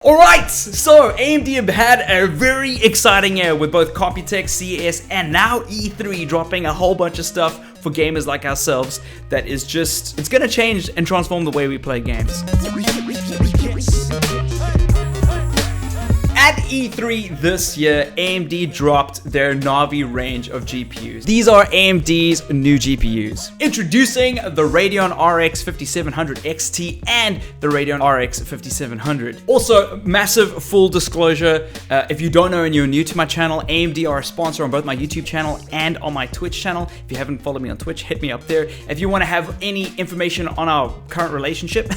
Alright, so AMD have had a very exciting year with both Computex, CES, and now E3 dropping a whole bunch of stuff for gamers like ourselves that is just, it's gonna change and transform the way we play games. At E3 this year, AMD dropped their Navi range of GPUs. These are AMD's new GPUs. Introducing the Radeon RX 5700 XT and the Radeon RX 5700. Also, massive full disclosure, if you don't know and you're new to my channel, AMD are a sponsor on both my YouTube channel and on my Twitch channel. If you haven't followed me on Twitch, hit me up there. If you want to have any information on our current relationship,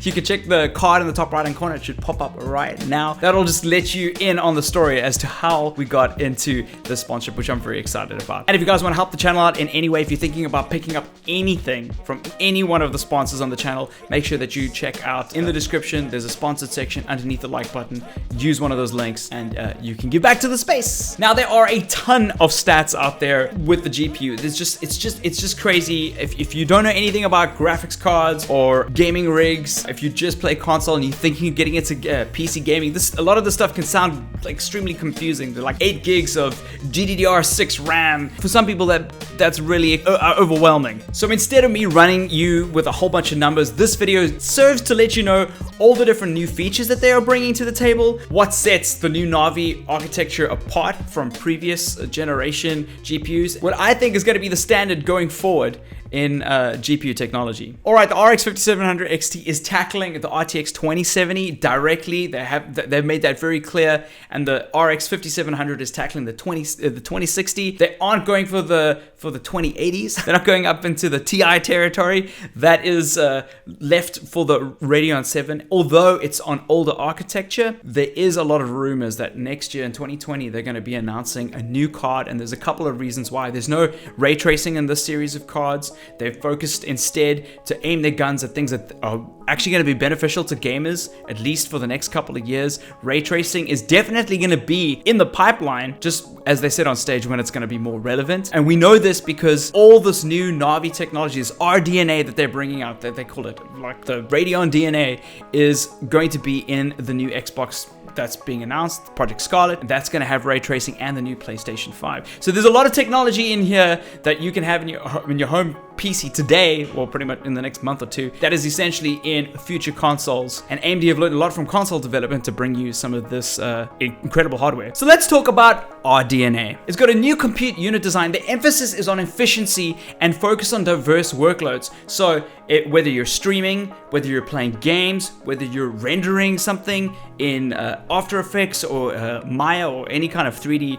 you can check the card in the top right hand corner. It should pop up right now. That'll just let you in on the story as to how we got into the sponsorship, which I'm very excited about. And if you guys want to help the channel out in any way, if you're thinking about picking up anything from any one of the sponsors on the channel, make sure that you check out in the description. There's a sponsored section underneath the like button. Use one of those links and you can give back to the space. Now, there are a ton of stats out there with the GPU. It's just crazy. If you don't know anything about graphics cards or gaming rigs, if you just play console and you're thinking of getting into PC gaming, a lot of this stuff can sound like extremely confusing. They're like 8 gigs of GDDR6 RAM. For some people, that's really overwhelming. So instead of me running you with a whole bunch of numbers, this video serves to let you know all the different new features that they are bringing to the table, what sets the new Navi architecture apart from previous generation GPUs, what I think is going to be the standard going forward in GPU technology. Alright, the RX 5700 XT is tackling the RTX 2070 directly. They've made that very clear, and the RX 5700 is tackling the 2060. They aren't going for the 2080s. They're not going up into the TI territory. That is left for the Radeon 7. Although it's on older architecture, there is a lot of rumors that next year in 2020 they're going to be announcing a new card, and there's a couple of reasons why. There's no ray tracing in this series of cards. They've focused instead to aim their guns at things that are actually going to be beneficial to gamers, at least for the next couple of years. Ray tracing is definitely going to be in the pipeline, just as they said on stage, when it's going to be more relevant. And we know this because all this new Navi technology, this RDNA that they're bringing out, that they call it, like the Radeon DNA, is going to be in the new Xbox that's being announced, Project Scarlet. That's going to have ray tracing and the new PlayStation 5. So there's a lot of technology in here that you can have in your home PC today, or pretty much in the next month or two, that is essentially in future consoles. And AMD have learned a lot from console development to bring you some of this incredible hardware. So let's talk about RDNA. It's got a new compute unit design. The emphasis is on efficiency and focus on diverse workloads. So whether you're streaming, whether you're playing games, whether you're rendering something in After Effects or Maya or any kind of 3D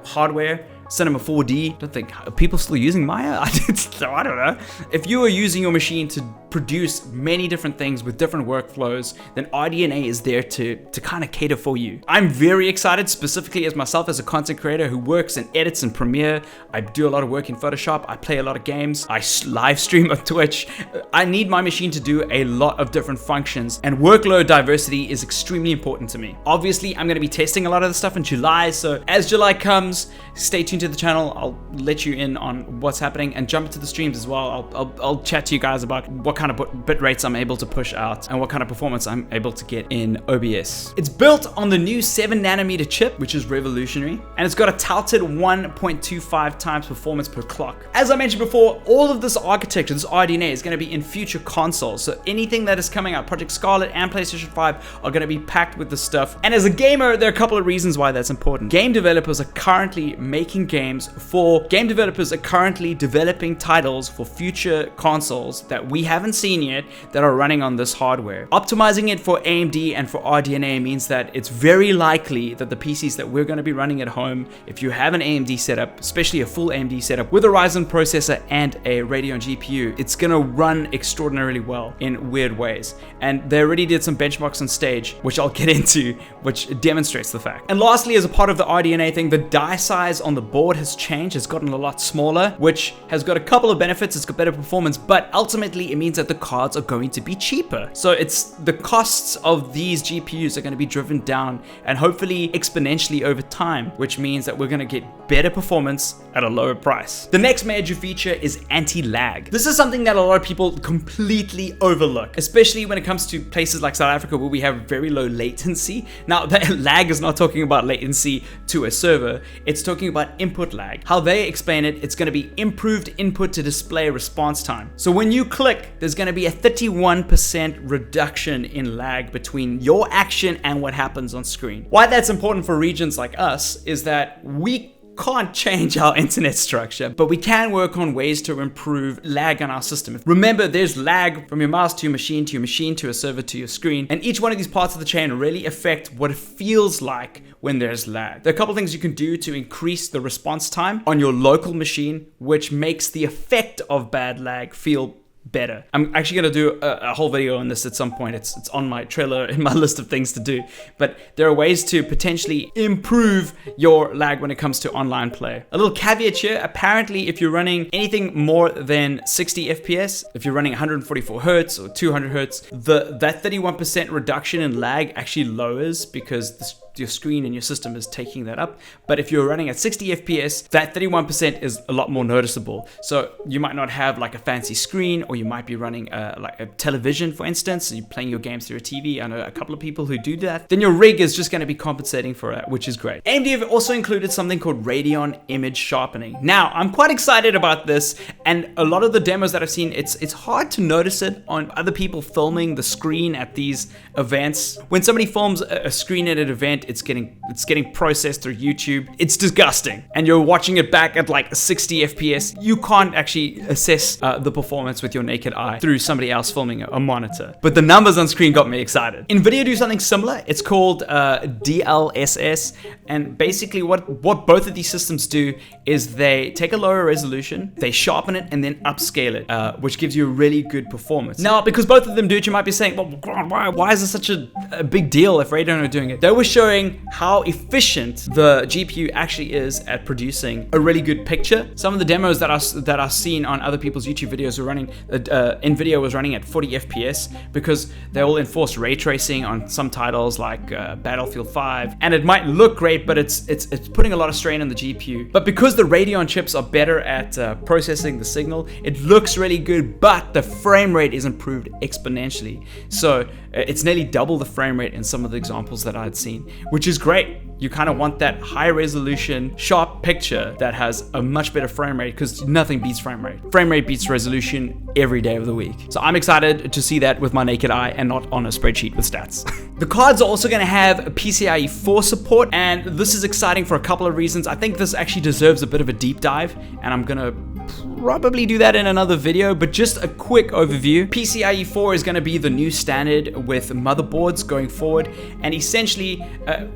hardware, Cinema 4D. I don't think, are people still using Maya? I don't know. If you are using your machine to produce many different things with different workflows, then RDNA is there to kind of cater for you. I'm very excited, specifically as myself as a content creator who works and edits in Premiere. I do a lot of work in Photoshop. I play a lot of games. I live stream on Twitch. I need my machine to do a lot of different functions, and workload diversity is extremely important to me. Obviously, I'm going to be testing a lot of the stuff in July, so as July comes, stay tuned to the channel. I'll let you in on what's happening and jump into the streams as well. I'll chat to you guys about what kind of bit rates I'm able to push out and what kind of performance I'm able to get in OBS. It's built on the new 7nm chip, which is revolutionary, and it's got a touted 1.25 times performance per clock. As I mentioned before, all of this architecture, this RDNA, is going to be in future consoles. So anything that is coming out, Project Scarlet and PlayStation 5, are going to be packed with this stuff. And as a gamer, there are a couple of reasons why that's important. Game developers are currently making games developing titles for future consoles that we haven't seen yet that are running on this hardware. Optimizing it for AMD and for RDNA means that it's very likely that the PCs that we're going to be running at home, if you have an AMD setup, especially a full AMD setup with a Ryzen processor and a Radeon GPU, it's going to run extraordinarily well in weird ways. And they already did some benchmarks on stage, which I'll get into, which demonstrates the fact. And lastly, as a part of the RDNA thing, the die size on the board has changed. It's gotten a lot smaller, which has got a couple of benefits. It's got better performance, but ultimately it means that the cards are going to be cheaper. So it's the costs of these GPUs are going to be driven down and hopefully exponentially over time, which means that we're going to get better performance at a lower price. The next major feature is anti-lag. This is something that a lot of people completely overlook, especially when it comes to places like South Africa where we have very low latency. Now, that lag is not talking about latency to a server, it's talking about input lag. How they explain it, it's going to be improved input to display response time. So when you click, there's going to be a 31% reduction in lag between your action and what happens on screen. Why that's important for regions like us is that we can't change our internet structure, but we can work on ways to improve lag on our system. Remember, there's lag from your mouse to your machine to your machine to a server to your screen, and each one of these parts of the chain really affect what it feels like when there's lag. There are a couple things you can do to increase the response time on your local machine, which makes the effect of bad lag feel better. I'm actually going to do a whole video on this at some point. It's on my trailer in my list of things to do, but there are ways to potentially improve your lag when it comes to online play. A little caveat here, apparently if you're running anything more than 60 FPS, if you're running 144 Hertz or 200 Hertz, that 31% reduction in lag actually lowers because your screen and your system is taking that up. But if you're running at 60 FPS, that 31% is a lot more noticeable. So you might not have like a fancy screen, or you might be running like a television, for instance, and you're playing your games through a TV. I know a couple of people who do that. Then your rig is just going to be compensating for it, which is great. AMD have also included something called Radeon image sharpening. Now, I'm quite excited about this, and a lot of the demos that I've seen, it's hard to notice it on other people filming the screen at these events. When somebody films a screen at an event, it's getting processed through YouTube. It's disgusting. And you're watching it back at like 60 FPS. You can't actually assess the performance with your naked eye through somebody else filming a monitor. But the numbers on screen got me excited. NVIDIA do something similar. It's called DLSS. And basically what both of these systems do is they take a lower resolution, they sharpen it, and then upscale it, which gives you a really good performance. Now, because both of them do it, you might be saying, well, why is this such a big deal if Radeon are doing it? They were showing how efficient the GPU actually is at producing a really good picture. Some of the demos that are seen on other people's YouTube videos were running, NVIDIA was running at 40 FPS because they all enforce ray tracing on some titles like Battlefield 5, and it might look great, but it's putting a lot of strain on the GPU. But because the Radeon chips are better at processing the signal, it looks really good, but the frame rate is improved exponentially. So it's nearly double the frame rate in some of the examples that I had seen, which is great. You kind of want that high resolution, sharp picture that has a much better frame rate, because nothing beats frame rate. Frame rate beats resolution every day of the week. So I'm excited to see that with my naked eye and not on a spreadsheet with stats. The cards are also going to have PCIe 4 support, and this is exciting for a couple of reasons. I think this actually deserves a bit of a deep dive, and I'm going to probably do that in another video, but just a quick overview. PCIe 4 is going to be the new standard with motherboards going forward, and essentially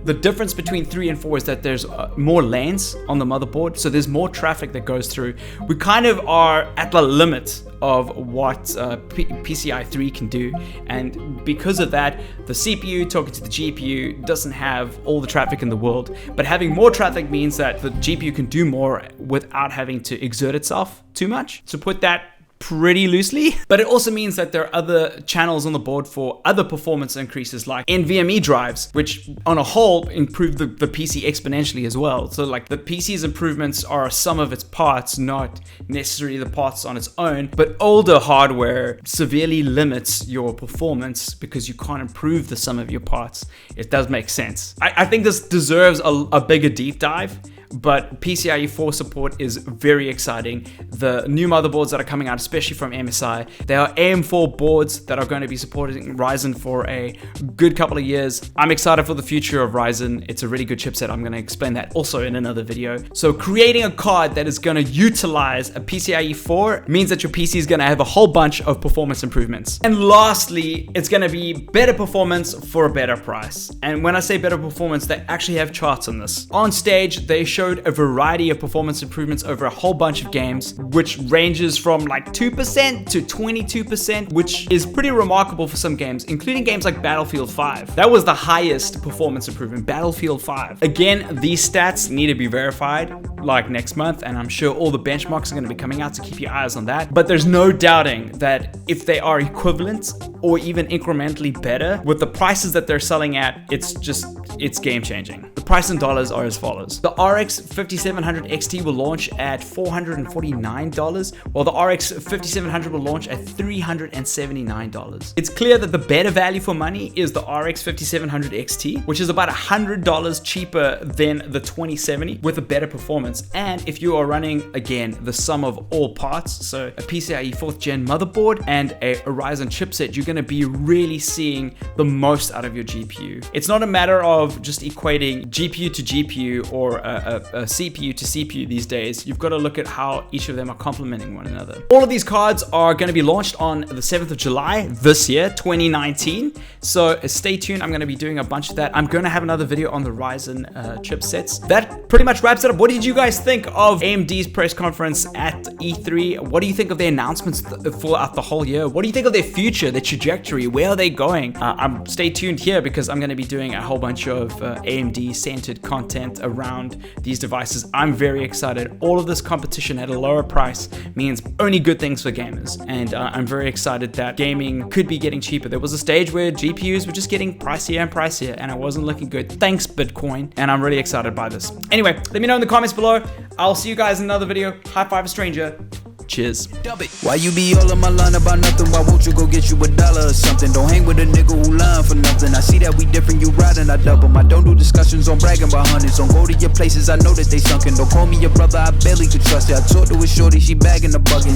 the difference between 3 and 4 is that there's more lanes on the motherboard, so there's more traffic that goes through. We kind of are at the limit of what PCIe 3 can do, and because of that, the CPU talking to the GPU doesn't have all the traffic in the world, but having more traffic means that the GPU can do more without having to exert itself too much. To put that pretty loosely, but it also means that there are other channels on the board for other performance increases like NVMe drives, which on a whole improve the PC exponentially as well. So like the PC's improvements are some of its parts, not necessarily the parts on its own, but older hardware severely limits your performance because you can't improve the sum of your parts. It does make sense. I think this deserves a bigger deep dive, but PCIe 4 support is very exciting. The new motherboards that are coming out, especially from MSI, they are AM4 boards that are going to be supporting Ryzen for a good couple of years. I'm excited for the future of Ryzen. It's a really good chipset. I'm going to explain that also in another video. So creating a card that is going to utilize a PCIe 4 means that your PC is going to have a whole bunch of performance improvements. And lastly, it's going to be better performance for a better price. And when I say better performance, they actually have charts on this. On stage, they show showed a variety of performance improvements over a whole bunch of games, which ranges from like 2% to 22%, which is pretty remarkable for some games, including games like Battlefield 5. That was the highest performance improvement, Battlefield 5. Again, these stats need to be verified like next month, and I'm sure all the benchmarks are going to be coming out, so keep your eyes on that. But there's no doubting that if they are equivalent or even incrementally better with the prices that they're selling at, it's game changing. The price in dollars are as follows. The RX 5700 XT will launch at $449, while the RX 5700 will launch at $379. It's clear that the better value for money is the RX 5700 XT, which is about $100 cheaper than the 2070 with a better performance. And if you are running, again, the sum of all parts, so a PCIe 4th gen motherboard and a Ryzen chipset, you're going to be really seeing the most out of your GPU. It's not a matter of just equating GPU to GPU or a CPU to CPU these days. You've got to look at how each of them are complementing one another. All of these cards are going to be launched on the 7th of July this year, 2019. So stay tuned. I'm going to be doing a bunch of that. I'm going to have another video on the Ryzen chipsets. That pretty much wraps it up. What did you guys think of AMD's press conference at E3? What do you think of their announcements throughout the whole year? What do you think of their future, their trajectory? Where are they going? Stay tuned here because I'm going to be doing a whole bunch of AMD-centered content around these devices. I'm very excited. All of this competition at a lower price means only good things for gamers, and I'm very excited that gaming could be getting cheaper. There was a stage where GPUs were just getting pricier and pricier, and it wasn't looking good. Thanks, Bitcoin, and I'm really excited by this. Anyway, let me know in the comments below. I'll see you guys in another video. High five a stranger. Cheers. Why you be all on my line about nothing? Why won't you go get you $1 or something? Don't hang with a nigga who lying for nothing. I see that we different, you riding, I double. I don't do discussions on bragging about hundreds. Don't go to your places, I know that they sunken. Don't call me your brother, I barely could trust it. I talked to a shorty, she bagging the bugging.